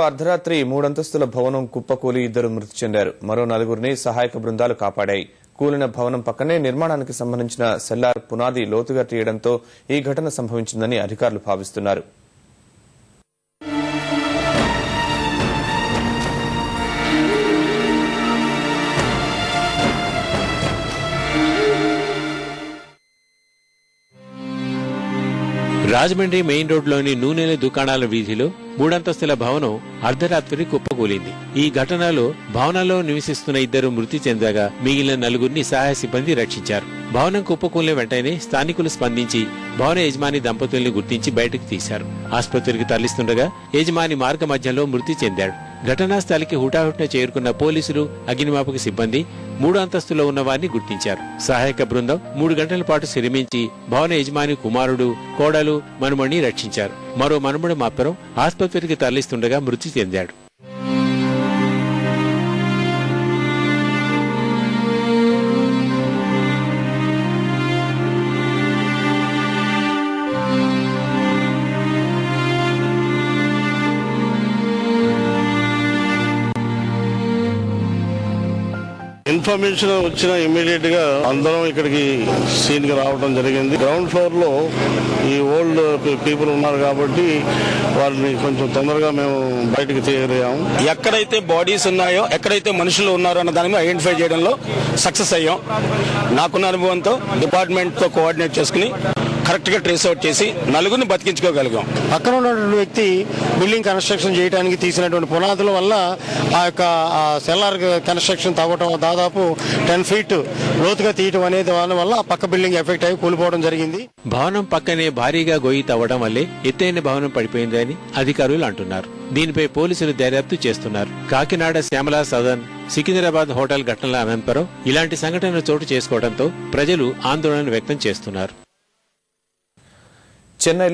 అర్ధరాత్రి 3 అంతస్తుల భవనం కుప్పకూలి 2 మృతి చెందారు. మరో 4గురిని సహాయక బృందాలు కాపాడాయి. కూలిన భవనం పక్కనే నిర్మాణానికి సంబంధించిన సెల్లార్ పునాది లోతుగా తీయడంతో ఈ ఘటన సంభవించిందని అధికారులు భావిస్తున్నారు. రాజమండ్రి మెయిన్ రోడ్లోని నూనెల దుకాణాల వీధిలో 3 అంతస్తుల భవనం అర్ధరాత్రి కుప్పకూలింది. ఈ ఘటనలో భవనంలో నివసిస్తున్న 2 మృతి చెందగా మిగిలిన 4గురిని సహాయ సిబ్బంది రక్షించారు. భవనం కుప్పకూలిన వెంటనే స్థానికులు స్పందించి భవన యజమాని దంపతుల్ని గుర్తించి బయటకు తీశారు. ఆసుపత్రికి తరలిస్తుండగా యజమాని మార్గ మధ్యంలో మృతి చెందాడు. ఘటనా స్థలికి హుటాహుటిన చేరుకున్న పోలీసులు, అగ్నిమాపక సిబ్బంది 3 అంతస్తులో ఉన్న వారిని గుర్తించారు. సహాయక బృందం 3 గంటల పాటు శ్రమించి భవన యజమాని కుమారుడు, కోడలు, మనుమడిని రక్షించారు. మరో మనుమడు మాత్రం ఆసుపత్రికి తరలిస్తుండగా మృతి చెందాడు. ఇన్ఫర్మేషన్ వచ్చిన ఇమ్మీడియట్ గా అందరం ఇక్కడికి సీన్ కి రావడం జరిగింది. గ్రౌండ్ ఫ్లోర్ లో ఈ ఓల్డ్ పీపుల్ ఉన్నారు కాబట్టి వాళ్ళని కొంచెం తొందరగా మేము బయటకు తీయగలిగాము. ఎక్కడైతే బాడీస్ ఉన్నాయో, ఎక్కడైతే మనుషులు ఉన్నారో అన్న దాని మీద ఐడెంటిఫై చేయడంలో సక్సెస్ అయ్యాం. నాకున్న అనుభవంతో డిపార్ట్మెంట్ తో కోఆర్డినేట్ చేసుకుని కరెక్ట్ గా ట్రేస్ అవుట్ చేసి 4గురిని బతికించుకోగలిగాం. పక్కన ఉన్నటువంటి వ్యక్తి బిల్డింగ్ కన్స్ట్రక్షన్ చేయడానికి తీసినటువంటి పునాదుల వల్ల ఆ యొక్క సెల్లార్ కన్స్ట్రక్షన్ తవ్వటం, దాదాపు 10 feet లోతుగా తీయటం అనేది దాని వల్ల ఆ పక్క బిల్డింగ్ ఎఫెక్ట్ అయి కూలిపోవడం జరిగింది. భవనం పక్కనే భారీగా గొయ్యి తవ్వడం వల్లే ఎత్తైన భవనం పడిపోయిందని అధికారులు అంటున్నారు. దీనిపై పోలీసులు దర్యాప్తు చేస్తున్నారు. కాకినాడ శ్యామల సదన్, సికింద్రాబాద్ హోటల్ ఘటనల అనంతరం ఇలాంటి సంఘటనలు చోటు చేసుకోవడంతో ప్రజలు ఆందోళన వ్యక్తం చేస్తున్నారు. చెన్నై